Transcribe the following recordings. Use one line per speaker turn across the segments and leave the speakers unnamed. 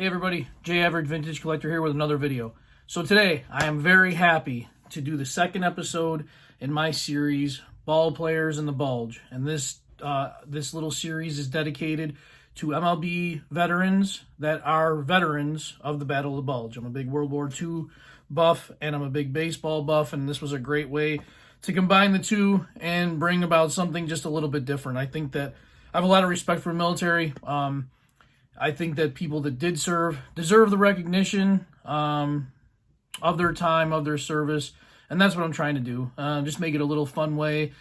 everybody, Average Vintage Collector here with another video. So today, I am very happy to do the second episode in my series, Ballplayers and the Bulge. And this little series is dedicated to MLB veterans that are veterans of the Battle of the Bulge. I'm a big World War II buff, and I'm a big baseball buff, and this was a great way to combine the two and bring about something just a little bit different. I think that I have a lot of respect for the military. I think that people that did serve deserve the recognition of their time, of their service, and that's what I'm trying to do. Just make it a little fun way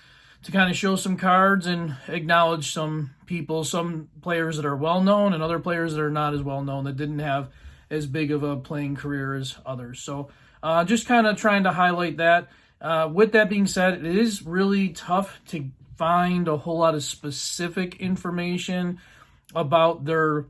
to kind of show some cards and acknowledge some people, some players that are well-known and other players that are not as well-known, that didn't have as big of a playing career as others. So just kind of trying to highlight that. With that being said, it is really tough to find a whole lot of specific information about their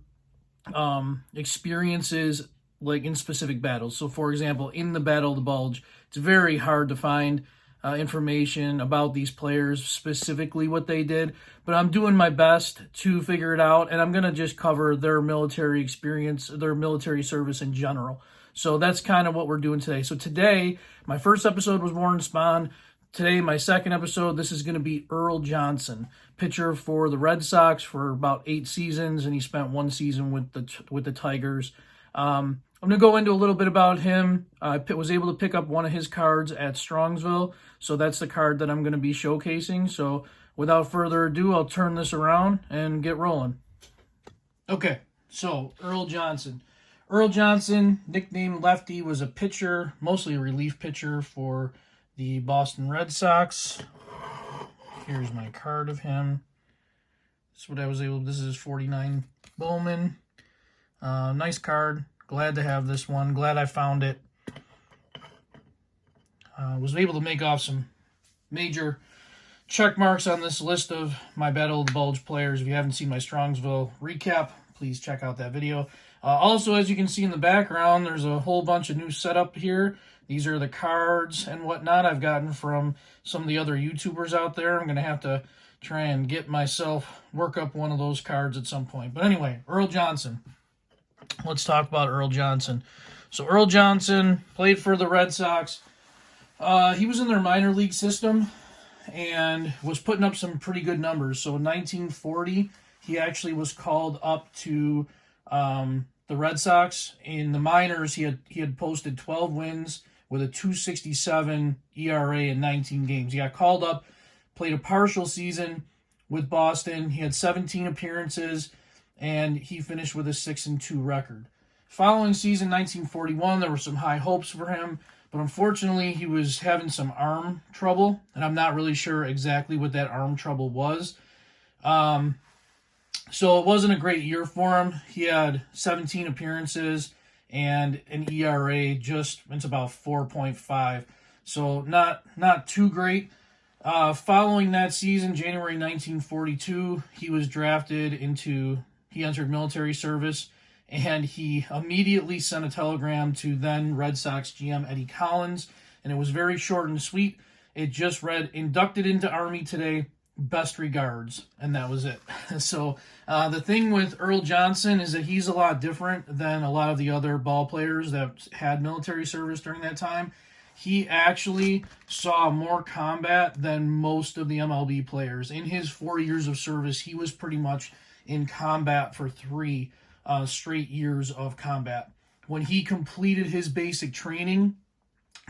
experiences, like in specific battles. So for example, in the Battle of the Bulge, it's very hard to find information about these players, specifically what they did, but I'm doing my best to figure it out, and I'm going to just cover their military experience, their military service in general. So that's kind of what we're doing today. So today, my first episode was Warren Spahn. Today, my second episode, this is going to be Earl Johnson, pitcher for the Red Sox for about 8 seasons, and he spent 1 season with the Tigers. I'm going to go into a little bit about him. I was able to pick up one of his cards at Strongsville, so that's the card that I'm going to be showcasing. So without further ado, I'll turn this around and get rolling. Okay, so Earl Johnson. Earl Johnson, nicknamed Lefty, was a pitcher, mostly a relief pitcher for the Boston Red Sox. Here's my card of him. This is 49 Bowman. Nice card. Glad to have this one. Glad I found it. Was able to make off some major check marks on this list of my Battle of the Bulge players. If you haven't seen my Strongsville recap, please check out that video. Also, as you can see in the background, there's a whole bunch of new setup here. These are the cards and whatnot I've gotten from some of the other YouTubers out there. I'm going to have to try and get myself, work up one of those cards at some point. But anyway, Earl Johnson. Let's talk about Earl Johnson. So Earl Johnson played for the Red Sox. He was in their minor league system and was putting up some pretty good numbers. So in 1940, he actually was called up to the Red Sox. In the minors, he had posted 12 wins with a 2.67 ERA in 19 games. He got called up, played a partial season with Boston. He had 17 appearances, and he finished with a 6-2 record. Following season, 1941, there were some high hopes for him, but unfortunately, he was having some arm trouble, and I'm not really sure exactly what that arm trouble was. So it wasn't a great year for him. He had 17 appearances and an ERA it's about 4.5. So not too great. Following that season, January 1942, he entered military service, and he immediately sent a telegram to then Red Sox GM Eddie Collins, and it was very short and sweet. It just read, "Inducted into Army today. Best regards," and that was it. So the thing with Earl Johnson is that he's a lot different than a lot of the other ball players that had military service during that time. He actually saw more combat than most of the MLB players. In his 4 years of service, he was pretty much in combat for 3 straight years of combat. When he completed his basic training,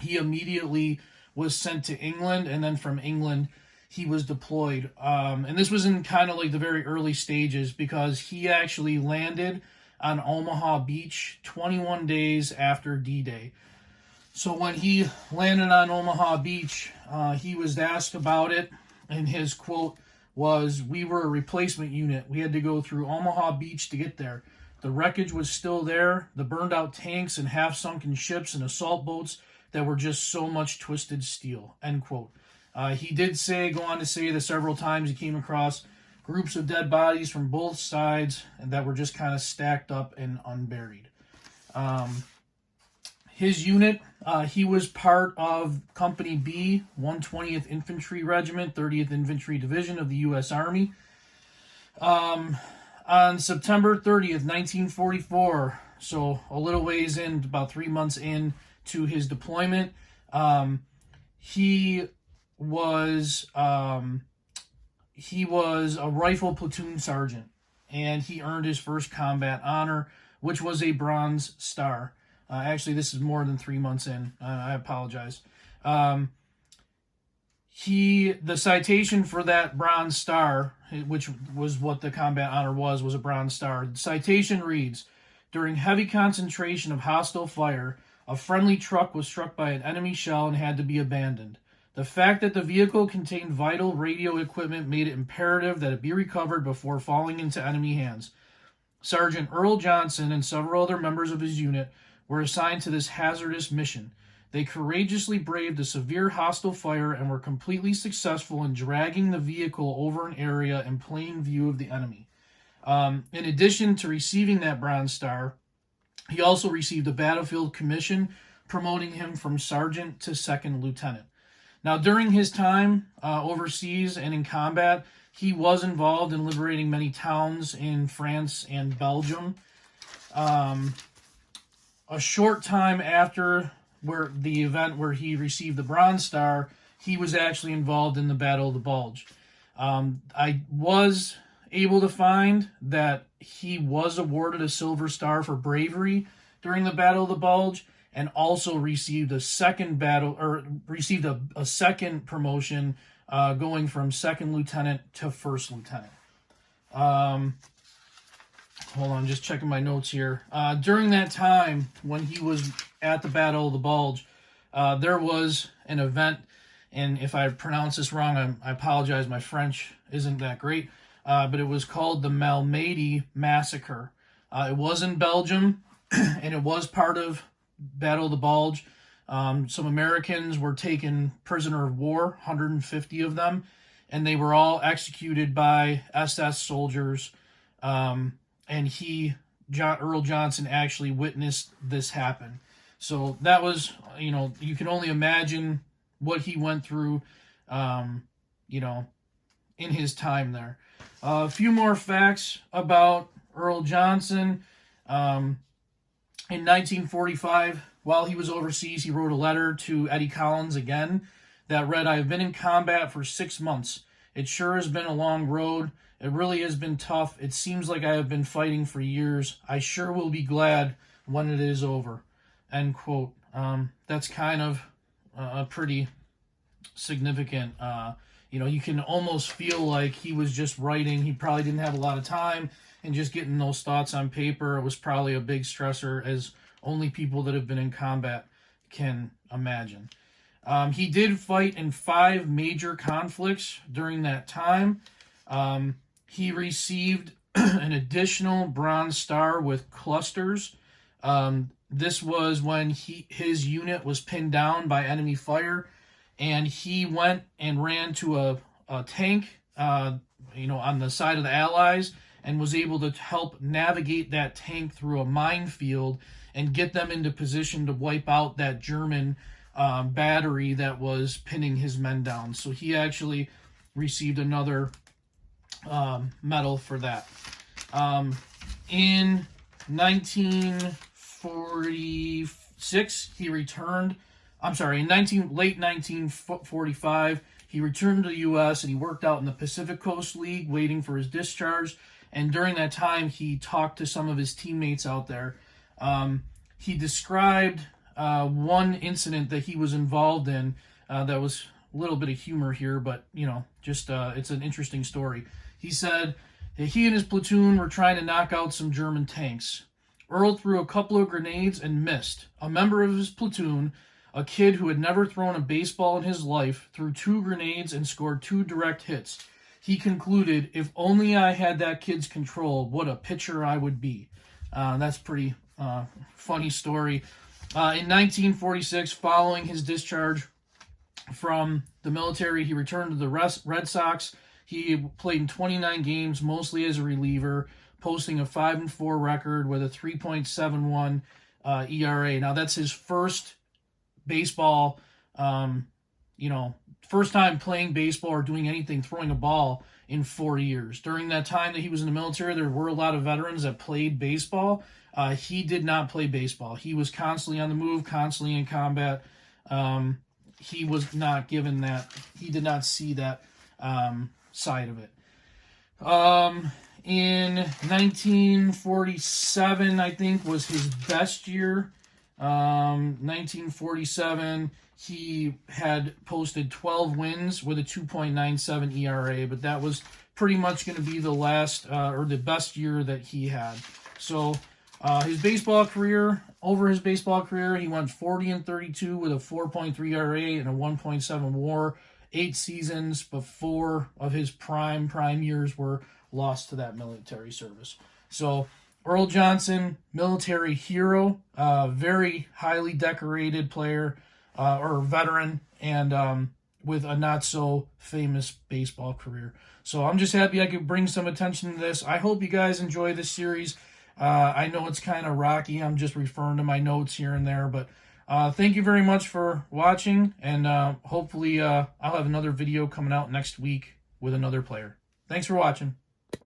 he immediately was sent to England, and then from England, he was deployed. And this was in kind of like the very early stages, because he actually landed on Omaha Beach 21 days after D-Day. So when he landed on Omaha Beach, he was asked about it, and his quote was, "We were a replacement unit. We had to go through Omaha Beach to get there. The wreckage was still there, the burned out tanks and half-sunken ships and assault boats that were just so much twisted steel," end quote. He did go on to say that several times he came across groups of dead bodies from both sides and that were just kind of stacked up and unburied. His unit, he was part of Company B, 120th Infantry Regiment, 30th Infantry Division of the U.S. Army. On September 30th, 1944, so a little ways in, about 3 months in to his deployment. He was a rifle platoon sergeant, and he earned his first combat honor, which was a Bronze Star. Actually, this is more than 3 months in. I apologize. The citation for that Bronze Star, which was what the combat honor was a Bronze Star. The citation reads, "During heavy concentration of hostile fire, a friendly truck was struck by an enemy shell and had to be abandoned. The fact that the vehicle contained vital radio equipment made it imperative that it be recovered before falling into enemy hands. Sergeant Earl Johnson and several other members of his unit were assigned to this hazardous mission. They courageously braved a severe hostile fire and were completely successful in dragging the vehicle over an area in plain view of the enemy." In addition to receiving that Bronze Star, he also received a battlefield commission promoting him from sergeant to second lieutenant. Now, during his time overseas and in combat, he was involved in liberating many towns in France and Belgium. A short time after the event where he received the Bronze Star, he was actually involved in the Battle of the Bulge. I was able to find that he was awarded a Silver Star for bravery during the Battle of the Bulge, and also received a second promotion, going from second lieutenant to first lieutenant. Hold on, just checking my notes here. During that time, when he was at the Battle of the Bulge, there was an event, and if I pronounce this wrong, I apologize. My French isn't that great, but it was called the Malmedy Massacre. It was in Belgium, and it was part of Battle of the Bulge. Some Americans were taken prisoner of war, 150 of them, and they were all executed by SS soldiers. And Earl Johnson actually witnessed this happen. So that was, you can only imagine what he went through, in his time there. A few more facts about Earl Johnson. In 1945, while he was overseas, he wrote a letter to Eddie Collins again that read, "I have been in combat for 6 months. It sure has been a long road. It really has been tough. It seems like I have been fighting for years. I sure will be glad when it is over." End quote. That's kind of a pretty significant, you can almost feel like he was just writing. He probably didn't have a lot of time, and just getting those thoughts on paper was probably a big stressor, as only people that have been in combat can imagine. He did fight in 5 major conflicts during that time. He received an additional Bronze Star with clusters. This was when his unit was pinned down by enemy fire, and he went and ran to a tank, on the side of the Allies, and was able to help navigate that tank through a minefield and get them into position to wipe out that German battery that was pinning his men down. So he actually received another medal for that. In 1946, he returned. In late 1945, he returned to the U.S. and he worked out in the Pacific Coast League, waiting for his discharge. And during that time, he talked to some of his teammates out there. He described one incident that he was involved in that was a little bit of humor here, but it's an interesting story. He said that he and his platoon were trying to knock out some German tanks. Earl threw a couple of grenades and missed. A member of his platoon, a kid who had never thrown a baseball in his life, threw 2 grenades and scored 2 direct hits. He concluded, "If only I had that kid's control, what a pitcher I would be." That's pretty funny story. In 1946, following his discharge from the military, he returned to the Red Sox. He played in 29 games, mostly as a reliever, posting a 5-4 record with a 3.71 ERA. Now, that's his first baseball, first time playing baseball or doing anything, throwing a ball in 4 years. During that time that he was in the military, there were a lot of veterans that played baseball, he did not play baseball. He was constantly on the move, constantly in combat. He was not given that. He did not see that side of it. In 1947, I think, was his best year. 1947, he had posted 12 wins with a 2.97 ERA, but that was pretty much going to be the last or the best year that he had. So his baseball career, he went 40-32 with a 4.3 ERA and a 1.7 WAR. 8 seasons, but 4 of his prime years were lost to that military service. So Earl Johnson, military hero, very highly decorated player or veteran, and with a not so famous baseball career. So I'm just happy I could bring some attention to this. I hope you guys enjoy this series. I know it's kind of rocky. I'm just referring to my notes here and there, but thank you very much for watching, and hopefully I'll have another video coming out next week with another player. Thanks for watching.